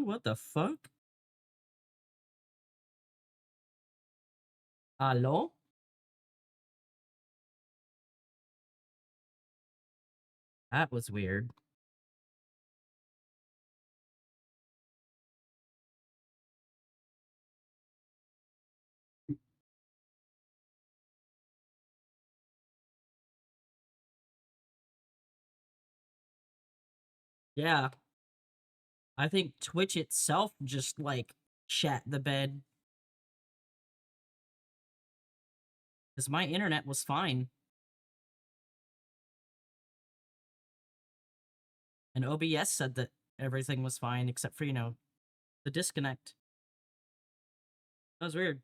what the fuck? Hello? That was weird. Yeah. I think Twitch itself just, like, shat the bed. Because my internet was fine. And OBS said that everything was fine except for, the disconnect. That was weird.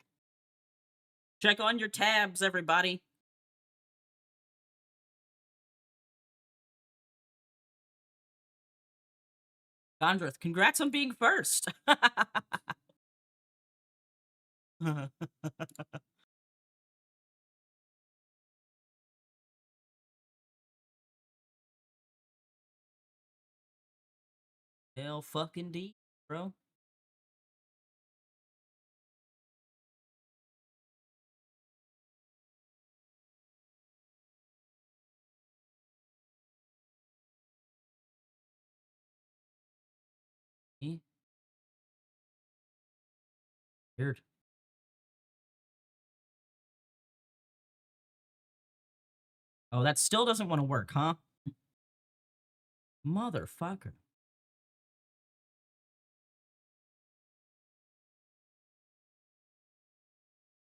Check on your tabs, everybody. Gondrith, congrats on being first. Hell fucking D, bro. Weird. Oh, that still doesn't want to work, huh? Motherfucker.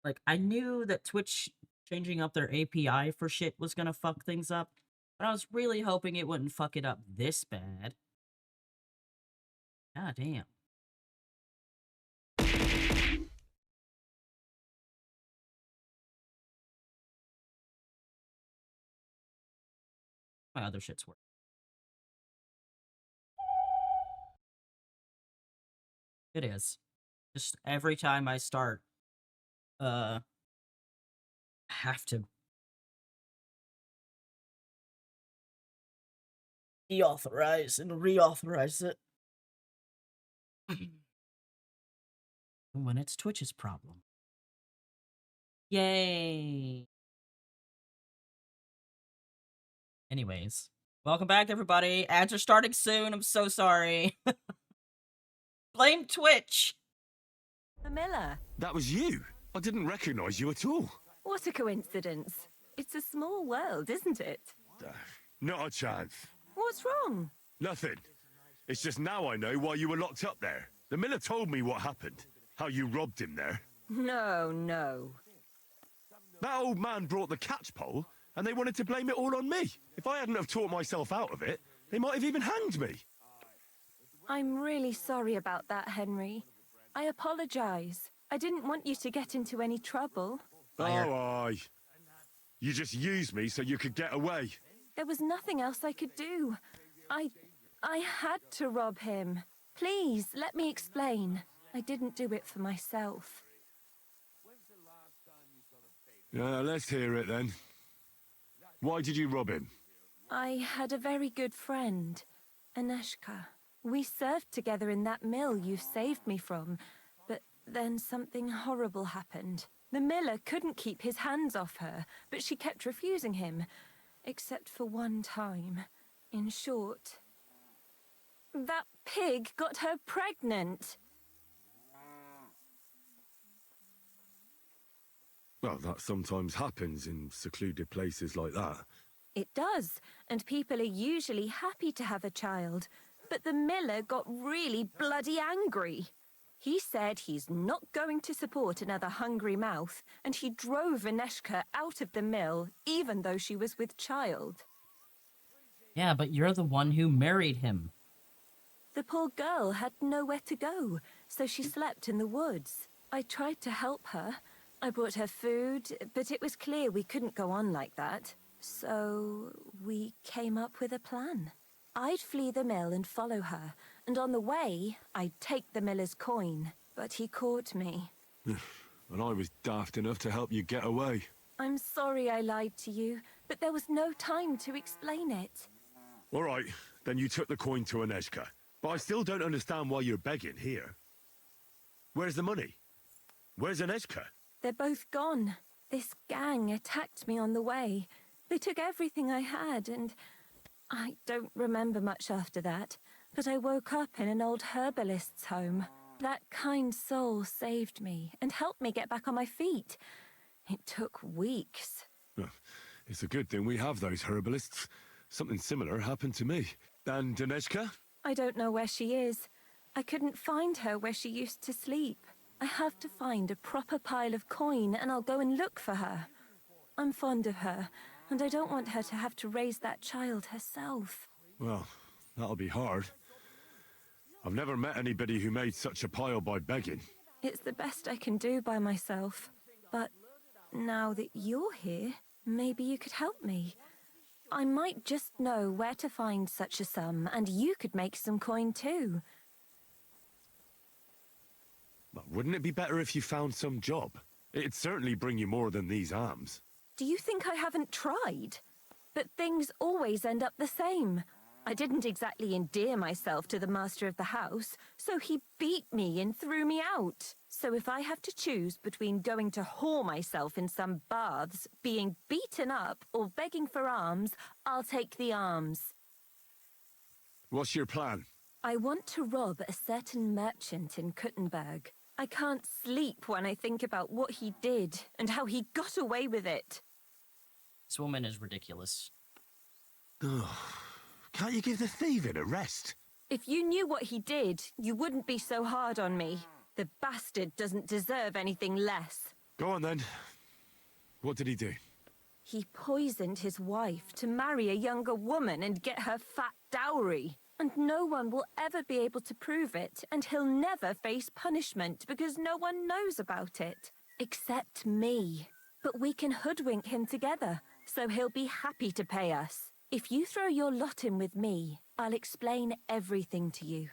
Like, I knew that Twitch changing up their API for shit was gonna fuck things up, but I was really hoping it wouldn't fuck it up this bad. God damn. My other shit's working. It is. Just every time I start, I have to deauthorize and reauthorize it. When it's Twitch's problem. Yay! Anyways, welcome back, everybody. Ads are starting soon. I'm so sorry. Blame Twitch! The Miller. That was you? I didn't recognize you at all. What a coincidence. It's a small world, isn't it? Not a chance. What's wrong? Nothing. It's just now I know why you were locked up there. The miller told me what happened. How you robbed him there. No. That old man brought the catch pole, and they wanted to blame it all on me. If I hadn't have talked myself out of it, they might have even hanged me. I'm really sorry about that, Henry. I apologize. I didn't want you to get into any trouble. Liar. Oh, aye. You just used me so you could get away. There was nothing else I could do. I had to rob him. Please, let me explain. I didn't do it for myself. Let's hear it then. Why did you rob him? I had a very good friend, Aneshka. We served together in that mill you saved me from, but then something horrible happened. The miller couldn't keep his hands off her, but she kept refusing him, except for one time. In short, that pig got her pregnant. Well, that sometimes happens in secluded places like that. It does, and people are usually happy to have a child. But the miller got really bloody angry. He said he's not going to support another hungry mouth, and he drove Aneshka out of the mill, even though she was with child. Yeah, but you're the one who married him. The poor girl had nowhere to go, so she slept in the woods. I tried to help her. I brought her food, but it was clear we couldn't go on like that. So we came up with a plan. I'd flee the mill and follow her, and on the way, I'd take the miller's coin. But he caught me. And I was daft enough to help you get away. I'm sorry I lied to you, but there was no time to explain it. All right, then you took the coin to Aneshka. But I still don't understand why you're begging here. Where's the money? Where's Aneshka? They're both gone. This gang attacked me on the way. They took everything I had, and I don't remember much after that. But I woke up in an old herbalist's home. That kind soul saved me and helped me get back on my feet. It took weeks. Oh, it's a good thing we have those herbalists. Something similar happened to me. And Aneshka? I don't know where she is. I couldn't find her where she used to sleep. I have to find a proper pile of coin and I'll go and look for her. I'm fond of her, and I don't want her to have to raise that child herself. Well, that'll be hard. I've never met anybody who made such a pile by begging. It's the best I can do by myself. But now that you're here, maybe you could help me. I might just know where to find such a sum, and you could make some coin too. Well, wouldn't it be better if you found some job? It'd certainly bring you more than these alms. Do you think I haven't tried? But things always end up the same. I didn't exactly endear myself to the master of the house, so he beat me and threw me out. So if I have to choose between going to whore myself in some baths, being beaten up, or begging for alms, I'll take the alms. What's your plan? I want to rob a certain merchant in Kuttenberg. I can't sleep when I think about what he did and how he got away with it. This woman is ridiculous. Oh, can't you give the thieving a rest? If you knew what he did, you wouldn't be so hard on me. The bastard doesn't deserve anything less. Go on then. What did he do? He poisoned his wife to marry a younger woman and get her fat dowry. And no one will ever be able to prove it, and he'll never face punishment because no one knows about it. Except me. But we can hoodwink him together, so he'll be happy to pay us. If you throw your lot in with me, I'll explain everything to you.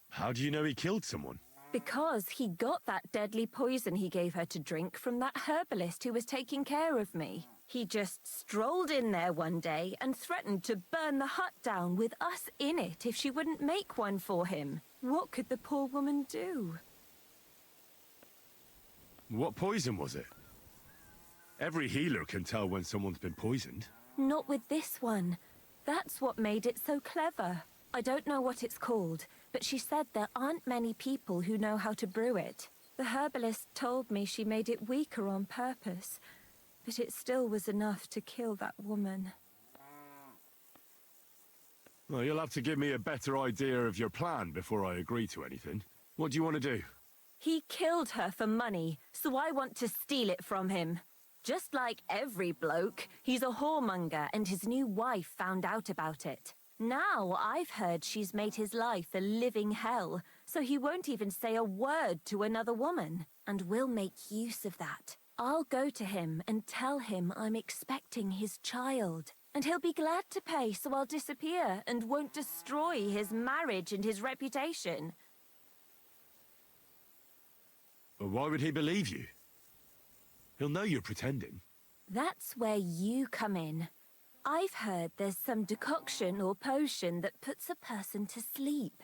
How do you know he killed someone? Because he got that deadly poison he gave her to drink from that herbalist who was taking care of me. He just strolled in there one day and threatened to burn the hut down with us in it if she wouldn't make one for him. What could the poor woman do? What poison was it? Every healer can tell when someone's been poisoned. Not with this one. That's what made it so clever. I don't know what it's called, but she said there aren't many people who know how to brew it. The herbalist told me she made it weaker on purpose, but it still was enough to kill that woman. Well, you'll have to give me a better idea of your plan before I agree to anything. What do you want to do? He killed her for money, so I want to steal it from him. Just like every bloke, he's a whoremonger and his new wife found out about it. Now I've heard she's made his life a living hell, so he won't even say a word to another woman. And we'll make use of that. I'll go to him and tell him I'm expecting his child. And he'll be glad to pay, so I'll disappear and won't destroy his marriage and his reputation. Well, why would he believe you? He'll know you're pretending. That's where you come in. I've heard there's some decoction or potion that puts a person to sleep.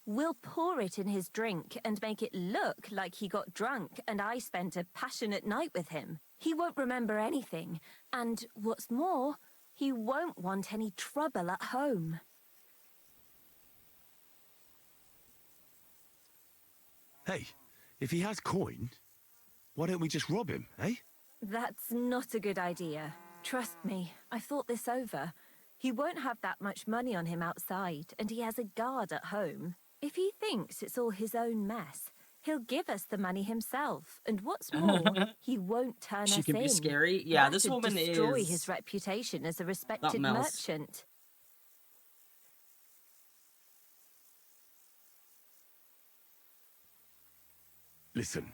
We'll pour it in his drink and make it look like he got drunk and I spent a passionate night with him. He won't remember anything, and what's more, he won't want any trouble at home. Hey, if he has coin, why don't we just rob him, eh? That's not a good idea. Trust me, I've thought this over. He won't have that much money on him outside, and he has a guard at home. If he thinks it's all his own mess, he'll give us the money himself. And what's more, he won't turn She us can in. be scary. Yeah, this That'd woman destroy is his reputation as a respected something else. merchant. Listen,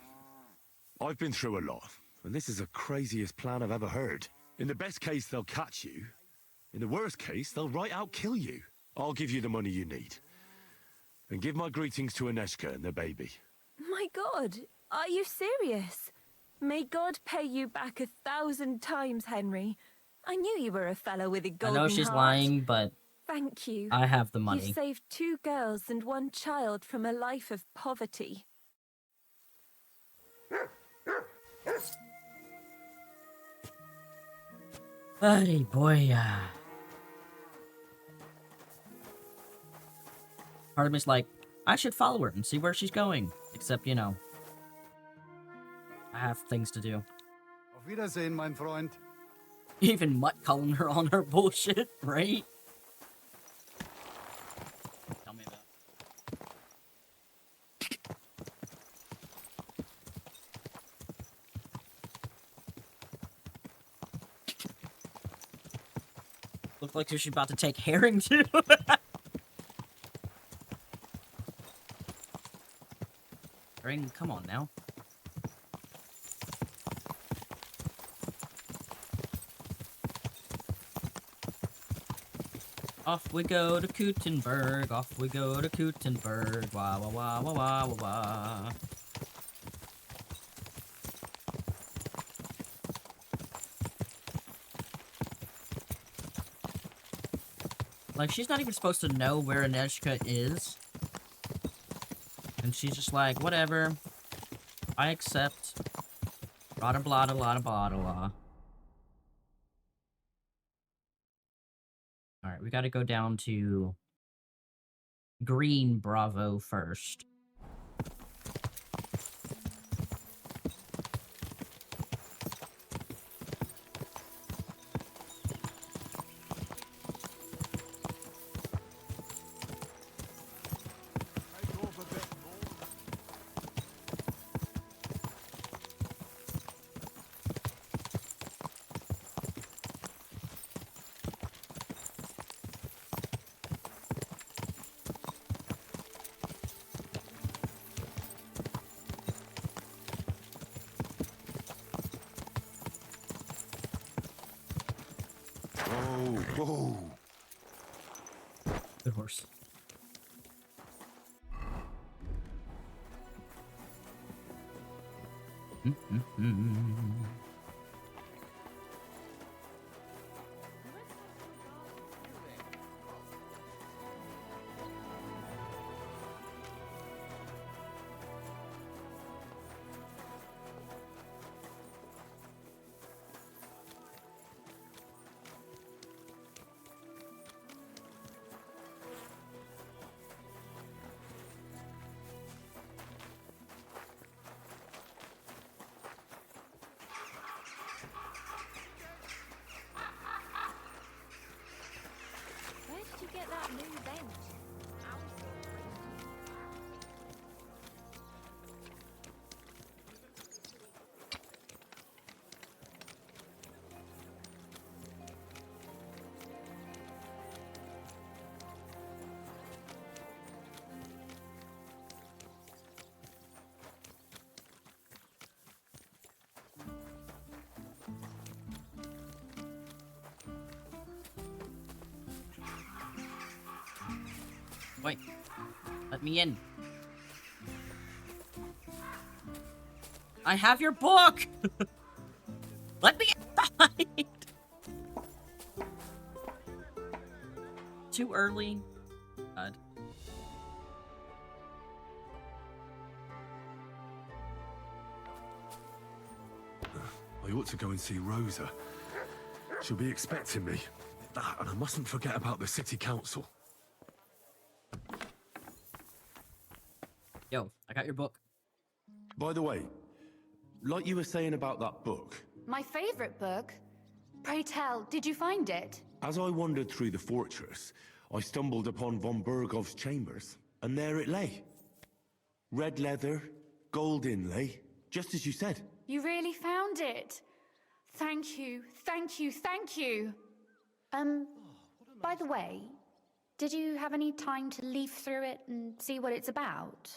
I've been through a lot, and this is the craziest plan I've ever heard. In the best case, they'll catch you. In the worst case, they'll right out kill you. I'll give you the money you need. And give my greetings to Aneshka and the baby. My God, are you serious? May God pay you back 1,000 times, Henry. I knew you were a fellow with a I golden know she's heart. lying, but Thank you. I have the You money. saved 2 girls and 1 child from a life of poverty. Ay, boy. Part of me's like, I should follow her and see where she's going. Except, you know, I have things to do. Auf Wiedersehen, mein Freund. Even Mutt calling her on her bullshit, right? Tell me about it. Look like she's about to take herring too. Herring, come on now. Off we go to Kutenberg, off we go to Kutenberg, wah wah wah wah wah wah wah. Like, she's not even supposed to know where Aneshka is. And she's just like, whatever. I accept. Blah blah blah blah blah blah. Alright, we gotta go down to Green Bravo first. Whoa. Good horse. Where did you get that new bench? Wait. Let me in. I have your book! Let me inside! Too early? God. I ought to go and see Rosa. She'll be expecting me. That, and I mustn't forget about the city council. Yo, I got your book. By the way, like you were saying about that book, My favorite book? Pray tell, did you find it? as I wandered through the fortress, I stumbled upon von Bergov's chambers, and there it lay. Red leather, gold inlay, just as you said. You really found it? Thank you, thank you, thank you. By the way, did you have any time to leaf through it and see what it's about?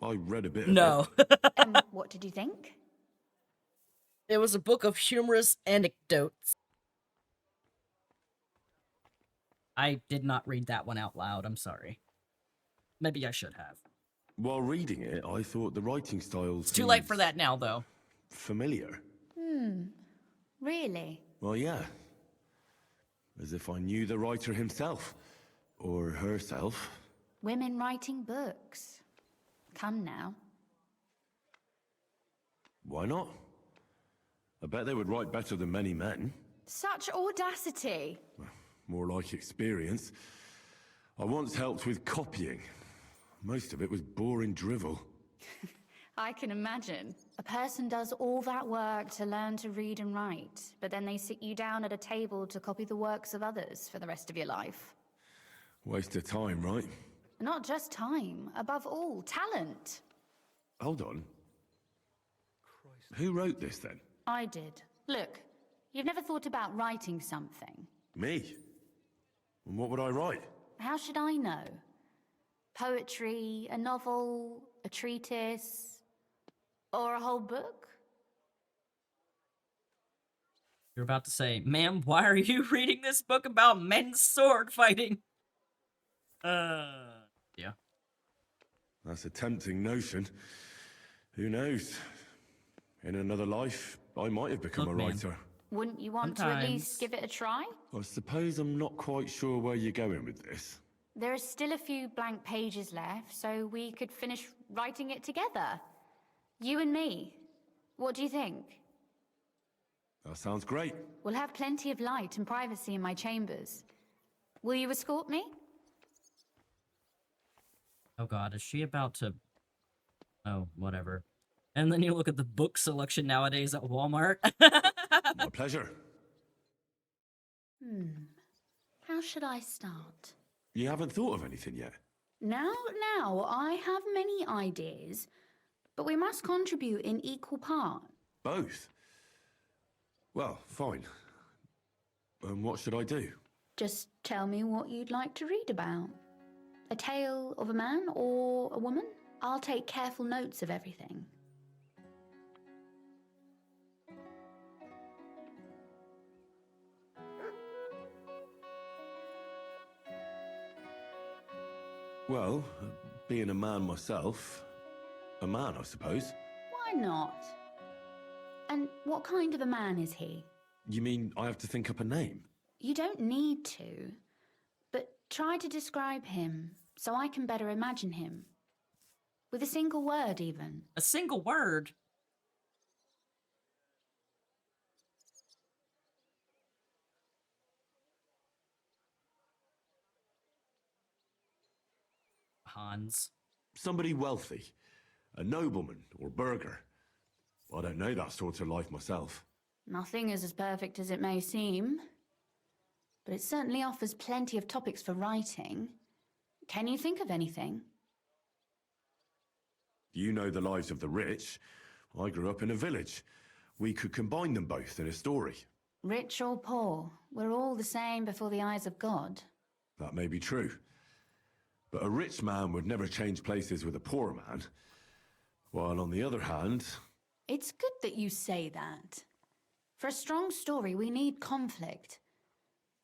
I read a bit of No. What did you think? It was a book of humorous anecdotes. I did not read that one out loud, I'm sorry. Maybe I should have. While reading it, I thought the writing style It's too late for that now, though. familiar. Really? Well, yeah. As if I knew the writer himself. Or herself. Women writing books. Come now. Why not? I bet they would write better than many men. Such audacity. More like experience. I once helped with copying. Most of it was boring drivel. I can imagine. A person does all that work to learn to read and write, but then they sit you down at a table to copy the works of others for the rest of your life. Waste of time, right? Not just time, above all, talent. Hold on. Who wrote this then? I did. Look, you've never thought about writing something. Me? And what would I write? How should I know? Poetry, a novel, a treatise, or a whole book? You're about to say, ma'am, why are you reading this book about men's sword fighting? Yeah. That's a tempting notion. Who knows? In another life, I might have become Look, a man. writer. Wouldn't you want to at least Sometimes- give it a try? I suppose I'm not quite sure where you're going with this. There are still a few blank pages left, so we could finish writing it together. You and me. What do you think? That sounds great. We'll have plenty of light and privacy in my chambers. Will you escort me? Oh god, is she about to... Oh, whatever. And then you look at the book selection nowadays at Walmart. My pleasure. How should I start? You haven't thought of anything yet? Now, I have many ideas, but we must contribute in equal part. Both? Well, fine. What should I do? Just tell me what you'd like to read about. A tale of a man or a woman? I'll take careful notes of everything. Well, being a man myself, a man, I suppose. Why not? And what kind of a man is he? You mean I have to think up a name? You don't need to, but try to describe him so I can better imagine him. With a single word, even. A single word? Hans. Somebody wealthy. A nobleman or burgher. I don't know that sort of life myself. Nothing is as perfect as it may seem, but it certainly offers plenty of topics for writing. Can you think of anything? You know the lives of the rich. I grew up in a village. We could combine them both in a story. Rich or poor, we're all the same before the eyes of God. That may be true. But a rich man would never change places with a poor man. While on the other hand... It's good that you say that. For a strong story, we need conflict.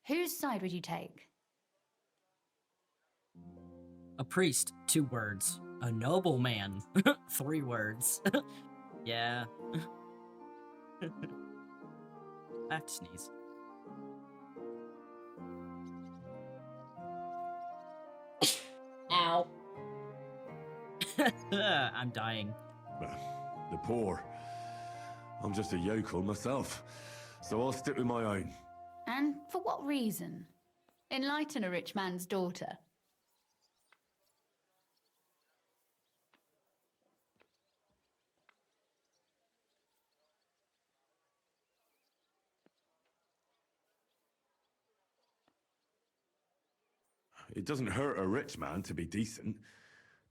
Whose side would you take? A priest, 2 words. A nobleman, 3 words. Yeah. I have to sneeze. Ow. I'm dying. The poor. I'm just a yokel myself, so I'll stick with my own. And for what reason? Enlighten a rich man's daughter. It doesn't hurt a rich man to be decent,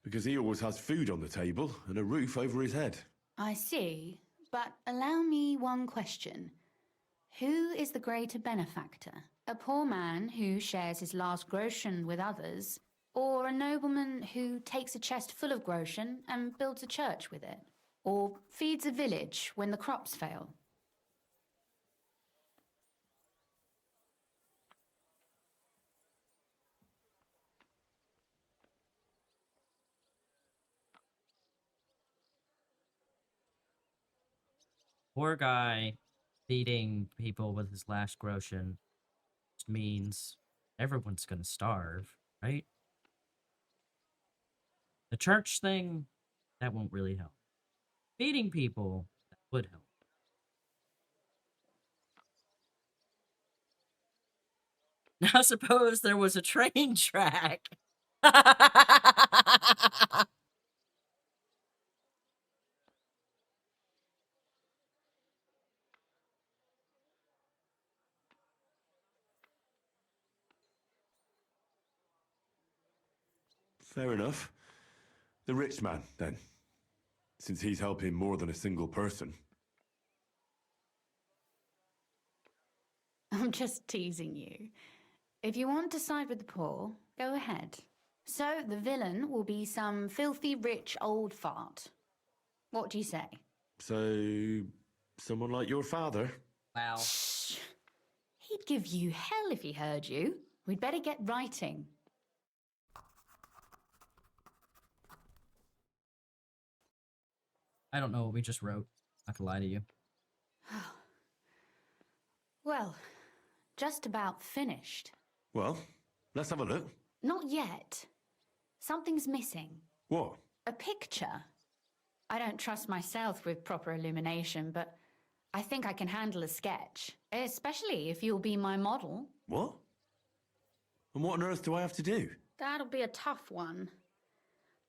because he always has food on the table and a roof over his head. I see, but allow me one question. Who is the greater benefactor? A poor man who shares his last groschen with others, or a nobleman who takes a chest full of groschen and builds a church with it, or feeds a village when the crops fail? Poor guy. feeding people with his last groschen means everyone's gonna starve, right? The church thing, that won't really help. Feeding people, that would help. Now suppose there was a train track. Fair enough. The rich man, then. Since he's helping more than a single person. I'm just teasing you. If you want to side with the poor, go ahead. So the villain will be some filthy rich old fart. What do you say? So, someone like your father? Wow. Shh. He'd give you hell if he heard you. We'd better get writing. I don't know what we just wrote. Not to lie to you. Well, just about finished. Well, let's have a look. Not yet. Something's missing. What? A picture. I don't trust myself with proper illumination, but I think I can handle a sketch. Especially if you'll be my model. What? And what on earth do I have to do? That'll be a tough one.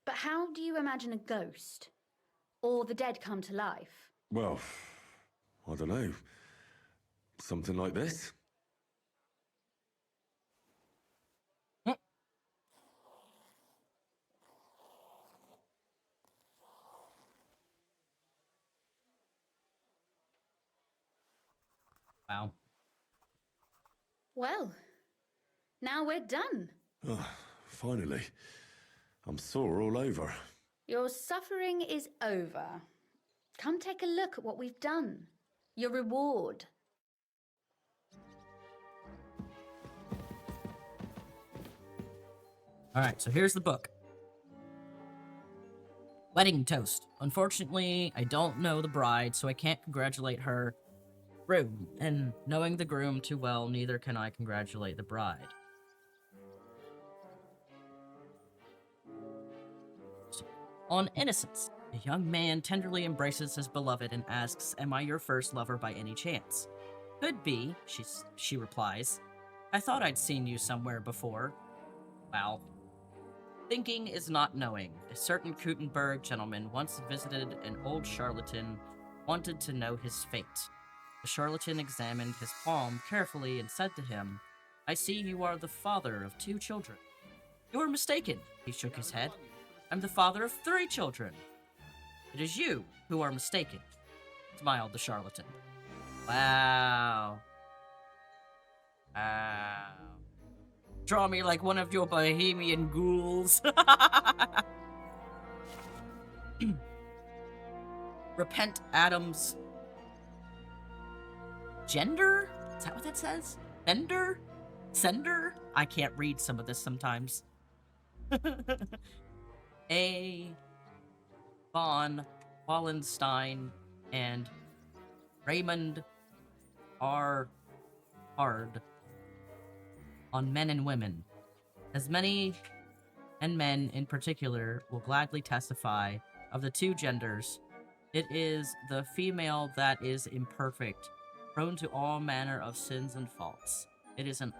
But how do you imagine a ghost? Or the dead come to life? Well, I don't know. Something like this? Wow. Well, now we're done. Oh, finally. I'm sore all over. Your suffering is over. Come take a look at what we've done. Your reward. Alright, so here's the book. Wedding toast. Unfortunately, I don't know the bride, so I can't congratulate her. Groom. And knowing the groom too well, neither can I congratulate the bride. On innocence, a young man tenderly embraces his beloved and asks, "Am I your first lover by any chance?" "Could be," she replies. "I thought I'd seen you somewhere before." Wow. Thinking is not knowing. A certain Gutenberg gentleman once visited an old charlatan, wanted to know his fate. The charlatan examined his palm carefully and said to him, "I see you are the father of 2 children." "You are mistaken," he shook his head. "I'm the father of 3 children." "It is you who are mistaken," smiled the charlatan. Wow. Wow. Draw me like one of your bohemian ghouls. Repent Adam's gender? Is that what that says? Bender? Sender? I can't read some of this sometimes. A. von Wallenstein and Raymond R. Hard on men and women. As many and men in particular will gladly testify of the 2 genders, it is the female that is imperfect, prone to all manner of sins and faults. It is an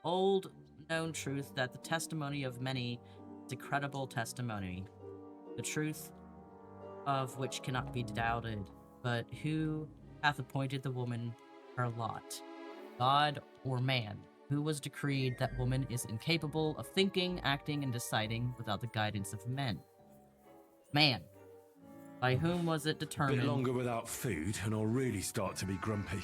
old known truth that the testimony of many is a credible testimony, the truth of which cannot be doubted. But who hath appointed the woman her lot? God or man? Who was decreed that woman is incapable of thinking, acting, and deciding without the guidance of men? Man. By whom was it A determined... bit longer without food, and I'll really start to be grumpy.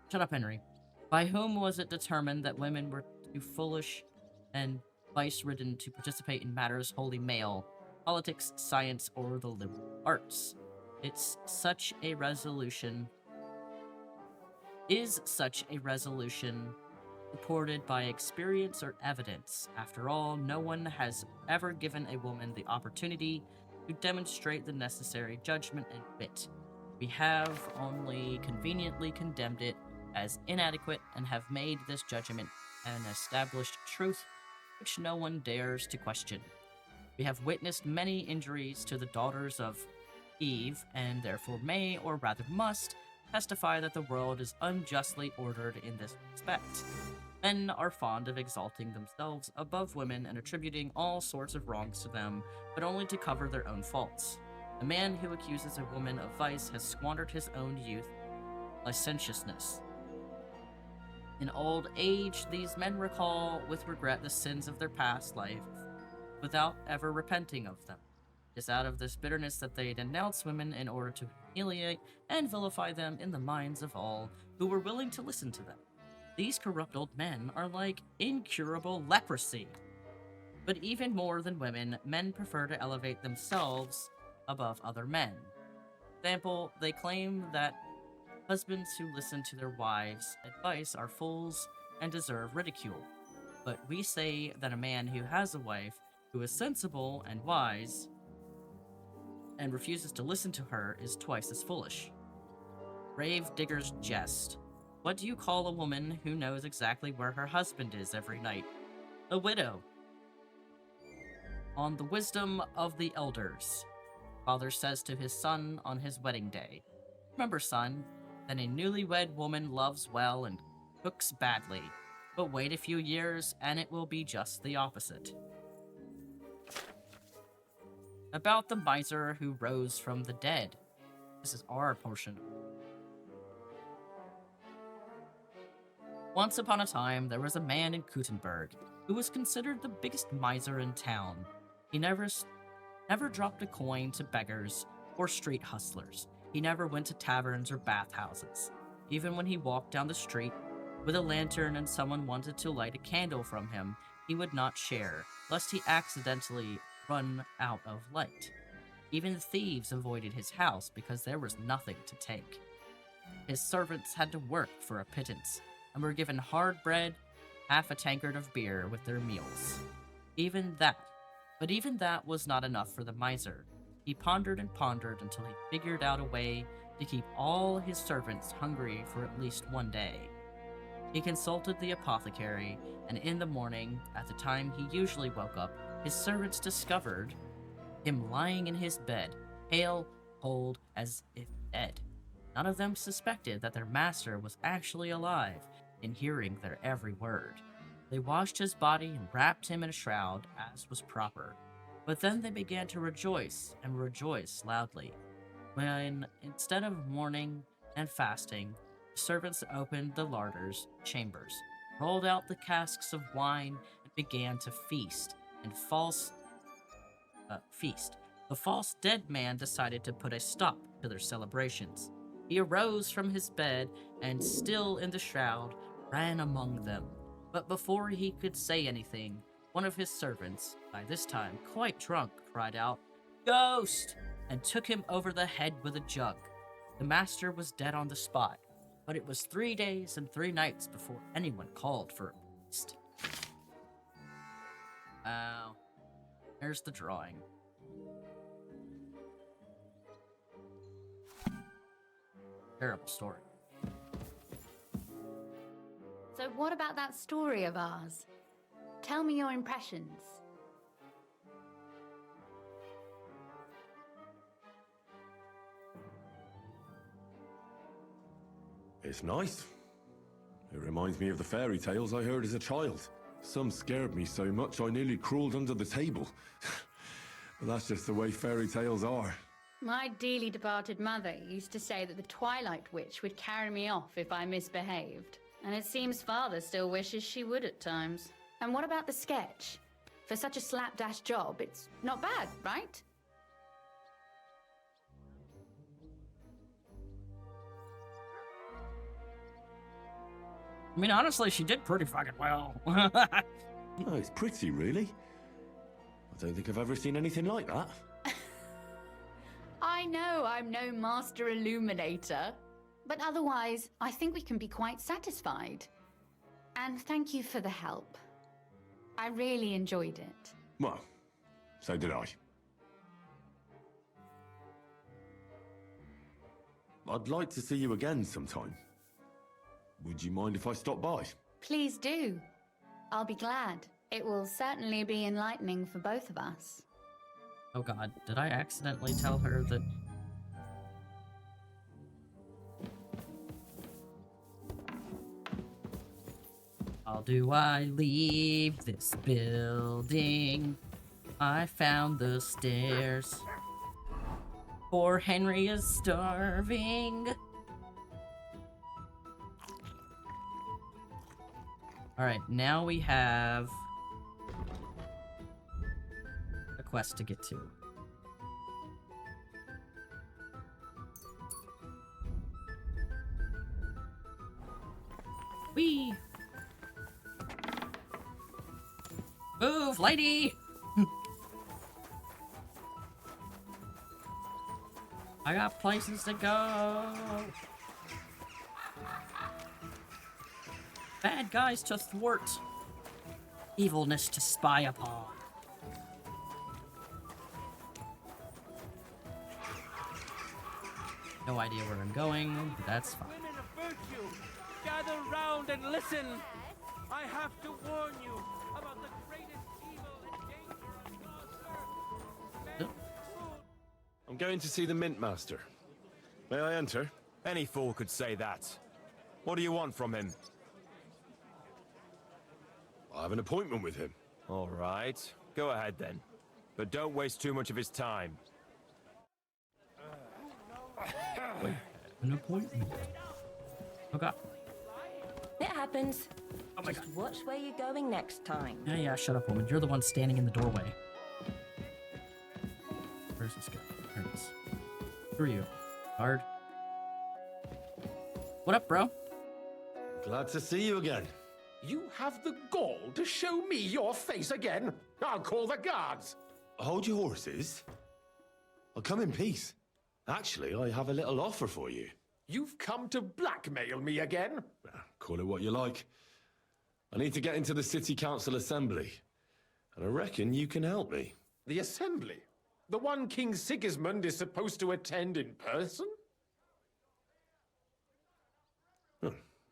Shut up, Henry. By whom was it determined that women were too foolish and vice-ridden to participate in matters wholly male, politics, science, or the liberal arts? Is such a resolution supported by experience or evidence? After all, no one has ever given a woman the opportunity to demonstrate the necessary judgment and wit. We have only conveniently condemned it as inadequate and have made this judgment an established truth which no one dares to question. We have witnessed many injuries to the daughters of Eve, and therefore may, or rather must, testify that the world is unjustly ordered in this respect. Men are fond of exalting themselves above women and attributing all sorts of wrongs to them, but only to cover their own faults. A man who accuses a woman of vice has squandered his own youth, licentiousness. In old age, these men recall with regret the sins of their past life, without ever repenting of them. It is out of this bitterness that they denounce women in order to humiliate and vilify them in the minds of all who were willing to listen to them. These corrupt old men are like incurable leprosy. But even more than women, men prefer to elevate themselves above other men. For example, they claim that husbands who listen to their wives' advice are fools and deserve ridicule. But we say that a man who has a wife who is sensible and wise and refuses to listen to her is twice as foolish. Grave diggers jest. What do you call a woman who knows exactly where her husband is every night? A widow. On the wisdom of the elders, father says to his son on his wedding day, "Remember, son, that a newlywed woman loves well and cooks badly, but wait a few years and it will be just the opposite." About the miser who rose from the dead. This is our portion. Once upon a time, there was a man in Gutenberg who was considered the biggest miser in town. He never dropped a coin to beggars or street hustlers. He never went to taverns or bathhouses. Even when he walked down the street with a lantern and someone wanted to light a candle from him, he would not share, lest he accidentally run out of light. Even thieves avoided his house because there was nothing to take. His servants had to work for a pittance, and were given hard bread, half a tankard of beer with their meals. Even that was not enough for the miser. He pondered and pondered until he figured out a way to keep all his servants hungry for at least one day. He consulted the apothecary, and in the morning, at the time he usually woke up, his servants discovered him lying in his bed, pale, cold, as if dead. None of them suspected that their master was actually alive, and hearing their every word. They washed his body and wrapped him in a shroud, as was proper. But then they began to rejoice, and rejoice loudly, when, instead of mourning and fasting, the servants opened the larders chambers, rolled out the casks of wine, and began to feast. The false dead man decided to put a stop to their celebrations. He arose from his bed, and still in the shroud, ran among them. But before he could say anything, one of his servants, by this time quite drunk, cried out, "Ghost!" and took him over the head with a jug. The master was dead on the spot, but it was 3 days and 3 nights before anyone called for a priest. Wow. There's the drawing. Terrible story. So what about that story of ours? Tell me your impressions. It's nice. It reminds me of the fairy tales I heard as a child. Some scared me so much I nearly crawled under the table. But that's just the way fairy tales are. My dearly departed mother used to say that the Twilight Witch would carry me off if I misbehaved. And it seems father still wishes she would at times. And what about the sketch? For such a slapdash job, it's not bad, right? I mean, honestly, she did pretty fucking well. Oh, it's pretty, really. I don't think I've ever seen anything like that. I know I'm no master illuminator, but otherwise, I think we can be quite satisfied. And thank you for the help. I really enjoyed it. Well, so did I. I'd like to see you again sometime. Would you mind if I stop by? Please do. I'll be glad. It will certainly be enlightening for both of us. Oh god, did I accidentally tell her that... How do I leave this building? I found the stairs. Poor Henry is starving. Alright, now we have a quest to get to. Whee! Move, lady! I got places to go. Bad guys to thwart. Evilness to spy upon. No idea where I'm going, but that's fine. Women of virtue, gather round and listen. I have to warn you about the greatest evil and danger of your service. I'm going to see the Mint Master. May I enter? Any fool could say that. What do you want from him? I have an appointment with him. All right, go ahead then. But don't waste too much of his time. Wait, an appointment. Oh god. It happens. Oh my Just watch where you're going next time. Yeah, shut up, woman. You're the one standing in the doorway. Where's this guy? There it is. Who are you? Guard? What up, bro? Glad to see you again. You have the gall to show me your face again? I'll call the guards. Hold your horses. I'll come in peace. Actually, I have a little offer for you. You've come to blackmail me again? Call it what you like. I need to get into the City Council Assembly. And I reckon you can help me. The assembly? The one King Sigismund is supposed to attend in person?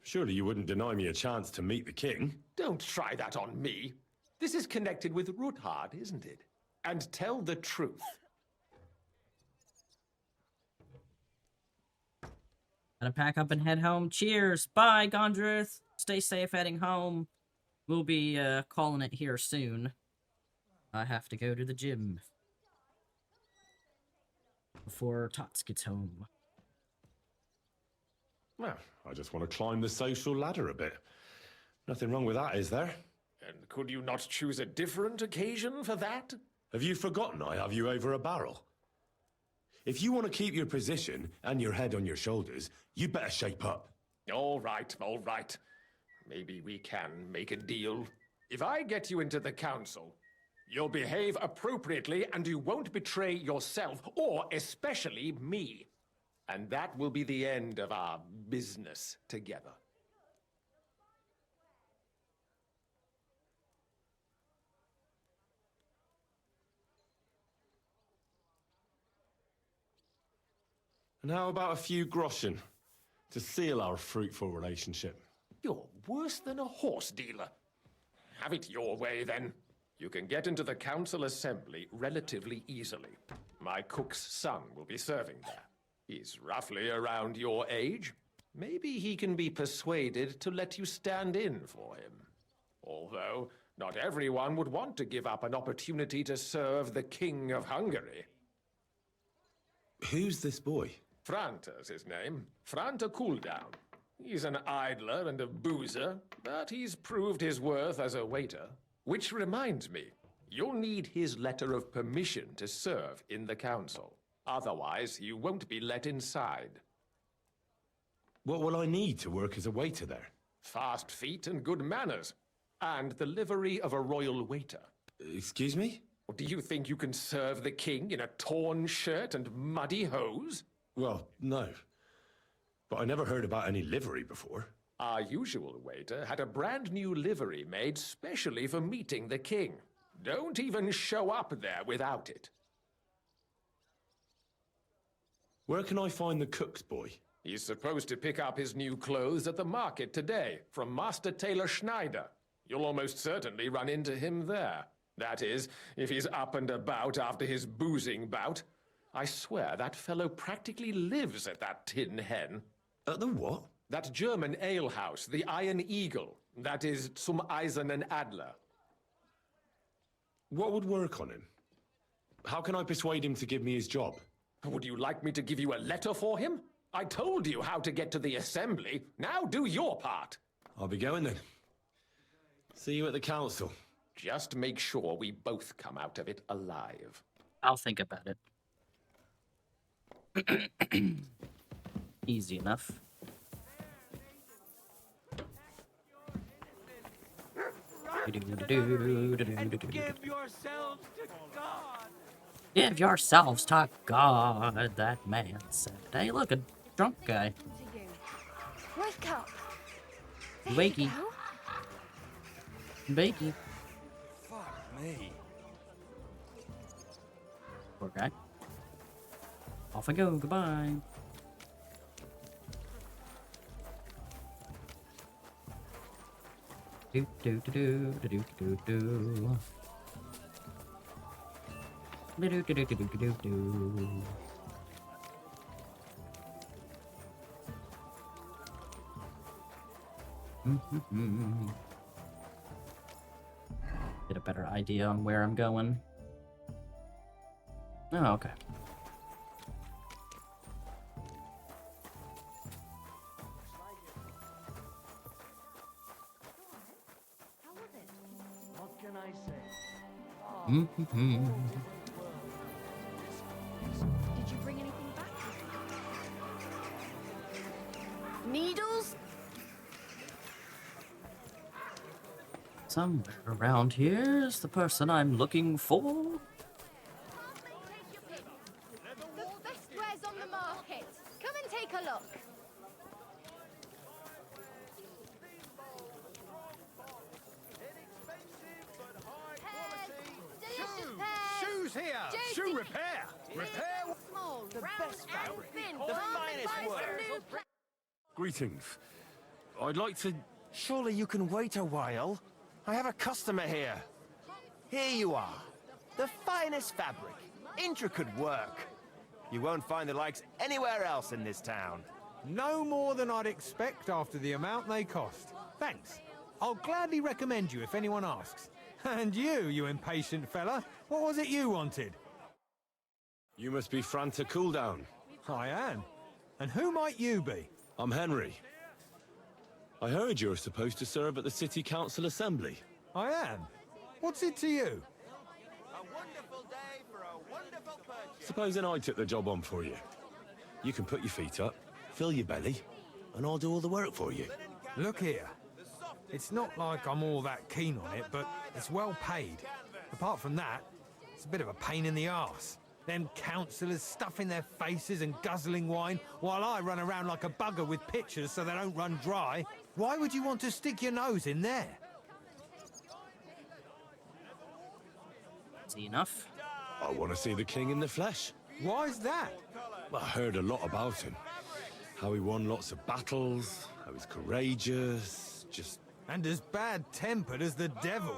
Surely you wouldn't deny me a chance to meet the king? Don't try that on me. This is connected with Ruthard, isn't it? And tell the truth. Gotta pack up and head home. Cheers. Bye, Gondrith. Stay safe heading home. We'll be calling it here soon. I have to go to the gym before Tots gets home. Well, I just want to climb the social ladder a bit. Nothing wrong with that, is there? And could you not choose a different occasion for that? Have you forgotten I have you over a barrel? If you want to keep your position and your head on your shoulders, you better shape up. All right, all right. Maybe we can make a deal. If I get you into the council, you'll behave appropriately and you won't betray yourself, or especially me. And that will be the end of our business together. And how about a few groschen to seal our fruitful relationship? You're worse than a horse dealer. Have it your way, then. You can get into the council assembly relatively easily. My cook's son will be serving there. He's roughly around your age. Maybe he can be persuaded to let you stand in for him. Although, not everyone would want to give up an opportunity to serve the King of Hungary. Who's this boy? Franta's his name. Franta Cooldown. He's an idler and a boozer, but he's proved his worth as a waiter. Which reminds me, you'll need his letter of permission to serve in the council. Otherwise, you won't be let inside. What will I need to work as a waiter there? Fast feet and good manners. And the livery of a royal waiter. Excuse me? Or do you think you can serve the king in a torn shirt and muddy hose? Well, no. But I never heard about any livery before. Our usual waiter had a brand new livery made specially for meeting the king. Don't even show up there without it. Where can I find the cook's boy? He's supposed to pick up his new clothes at the market today from Master Tailor Schneider. You'll almost certainly run into him there. That is, if he's up and about after his boozing bout. I swear that fellow practically lives at that Tin Hen. At the what? That German alehouse, the Iron Eagle. That is Zum Eisernen Adler. What would work on him? How can I persuade him to give me his job? Would you like me to give you a letter for him? I told you how to get to the assembly. Now do your part. I'll be going then. See you at the council. Just make sure we both come out of it alive. I'll think about it. Easy enough. And give yourselves to God. Give yourselves to God, that man said. Hey, look, a drunk guy. Wake up. Wakey. Bakey. Fuck me. Poor guy. Off I go, goodbye. Do do do do do do do do. Do do do do do do do do. Get a better idea on where I'm going. Oh, okay. What can I say? Did you bring anything back? Needles? Somewhere around here is the person I'm looking for. The best wares on the market. Come and take a look. Delicious pears. Shoes here! Juicy. Shoe repair! Repair! Small, The round best and fabric. thin. The Come and finest buy some wares. new pla- Greetings. I'd like to... Surely you can wait a while. I have a customer here. Here you are. The finest fabric. Intricate work. You won't find the likes anywhere else in this town. No more than I'd expect after the amount they cost. Thanks. I'll gladly recommend you if anyone asks. And you impatient fella, what was it you wanted? You must be Franta Cooldown. I am. And who might you be? I'm Henry. I heard you're supposed to serve at the City Council Assembly. I am. What's it to you? A wonderful day for a wonderful purchase. Supposing I took the job on for you. You can put your feet up, fill your belly, and I'll do all the work for you. Look here. It's not like I'm all that keen on it, but it's well paid. Apart from that, it's a bit of a pain in the arse. Them councillors stuffing their faces and guzzling wine, while I run around like a bugger with pitchers so they don't run dry. Why would you want to stick your nose in there? Easy enough. I want to see the king in the flesh. Why's that? I heard a lot about him. How he won lots of battles, how he's courageous, just... And as bad-tempered as the devil.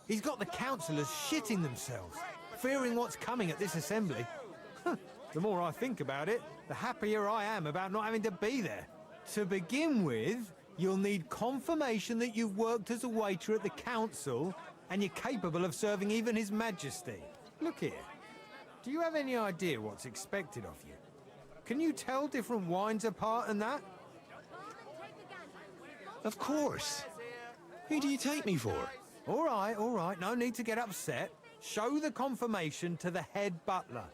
He's got the councillors shitting themselves, fearing what's coming at this assembly. The more I think about it, the happier I am about not having to be there. To begin with, you'll need confirmation that you've worked as a waiter at the council and you're capable of serving even His Majesty. Look here. Do you have any idea what's expected of you? Can you tell different wines apart and that? Of course. Who do you take me for? All right, no need to get upset. Show the confirmation to the head butler.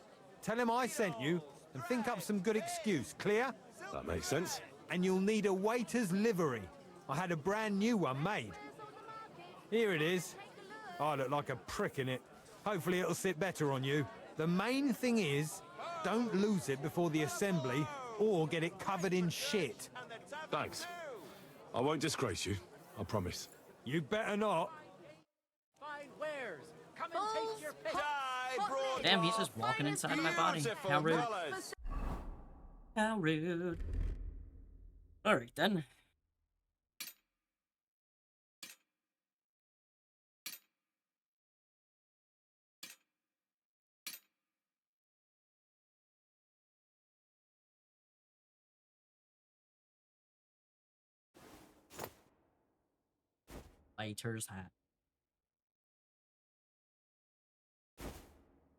Tell him I sent you and think up some good excuse, clear? That makes sense. And you'll need a waiter's livery. I had a brand new one made. Here it is. I look like a prick in it. Hopefully it'll sit better on you. The main thing is, don't lose it before the assembly or get it covered in shit. Thanks. I won't disgrace you, I promise. You better not. Fine wares. Come and take your pick. Damn, he's just walking inside of my body. How rude. How rude. Alright then. Fighter's hat.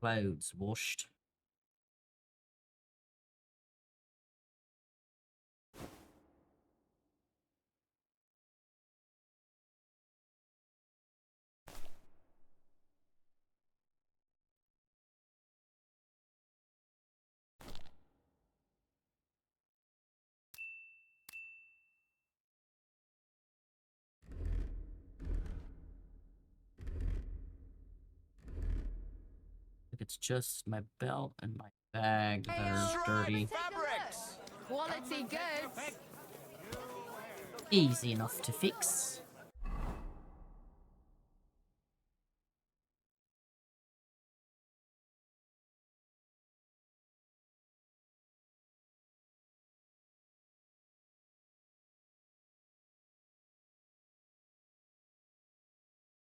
Clothes washed. It's just my belt and my bag that are dirty. Fabrics! Quality goods! Easy enough to fix.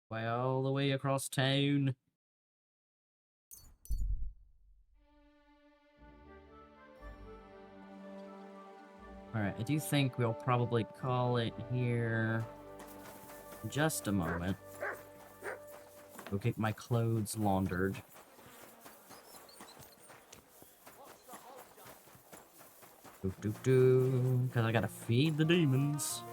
Way all the way across town. Alright, I do think we'll probably call it here in just a moment. Go get my clothes laundered. Because I gotta feed the demons.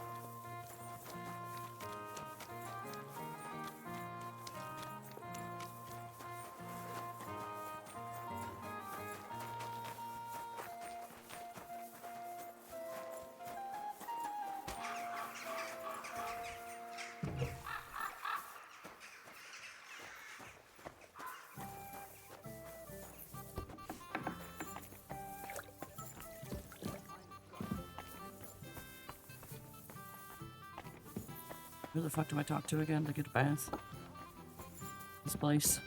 Who the fuck do I talk to again to get a bath? This place.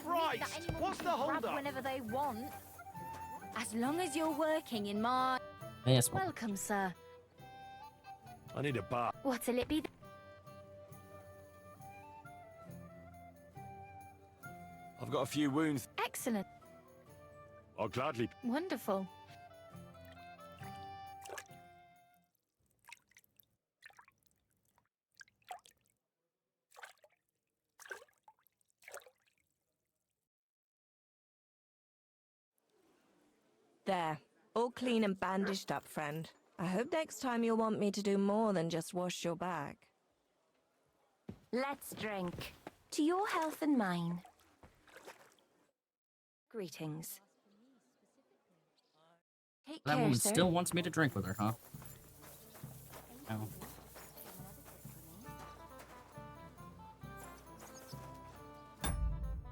Right, what's the hold up? Whenever they want. As long as you're working in my... Yes, well, Welcome, sir. I need a bath. What'll it be? I've got a few wounds. Excellent. I'll gladly. Wonderful. There. All clean and bandaged up, friend. I hope next time you'll want me to do more than just wash your back. Let's drink. To your health and mine. Greetings. Take that care, woman sir. still wants me to drink with her, huh? No.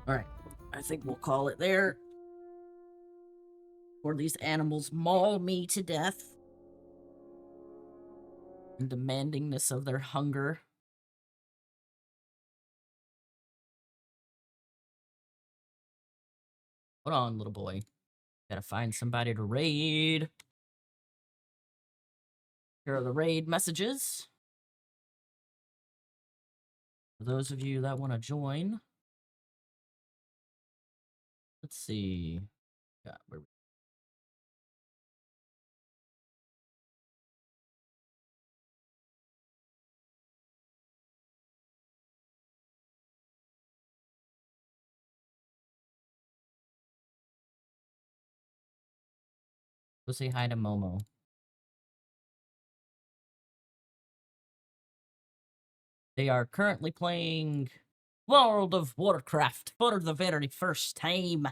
Alright, I think we'll call it there. Or these animals maul me to death. And demandingness of their hunger. Hold on, little boy. Gotta find somebody to raid. Here are the raid messages. For those of you that want to join. Let's see. Yeah, where Go say hi to Momo. They are currently playing World of Warcraft for the very first time.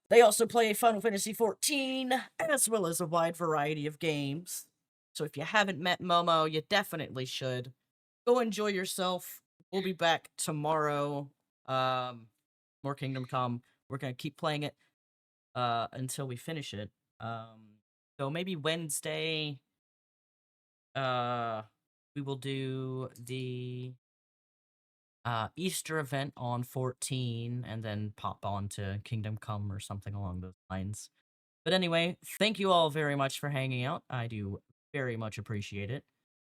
They also play Final Fantasy XIV, as well as a wide variety of games. So if you haven't met Momo, you definitely should. Go enjoy yourself. We'll be back tomorrow. More Kingdom Come. We're gonna keep playing it until we finish it. So maybe Wednesday, we will do the Easter event on 14, and then pop on to Kingdom Come or something along those lines. But anyway, thank you all very much for hanging out. I do very much appreciate it.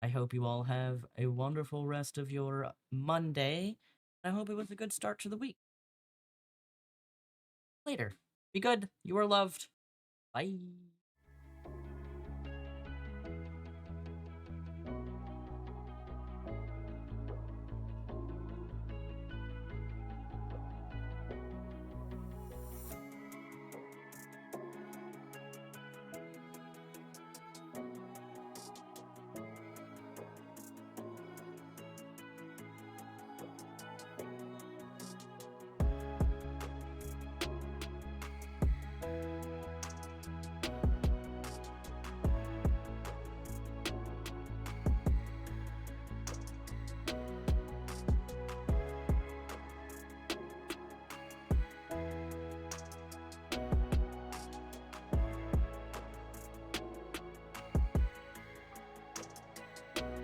I hope you all have a wonderful rest of your Monday. I hope it was a good start to the week. Later. Be good. You are loved. Bye.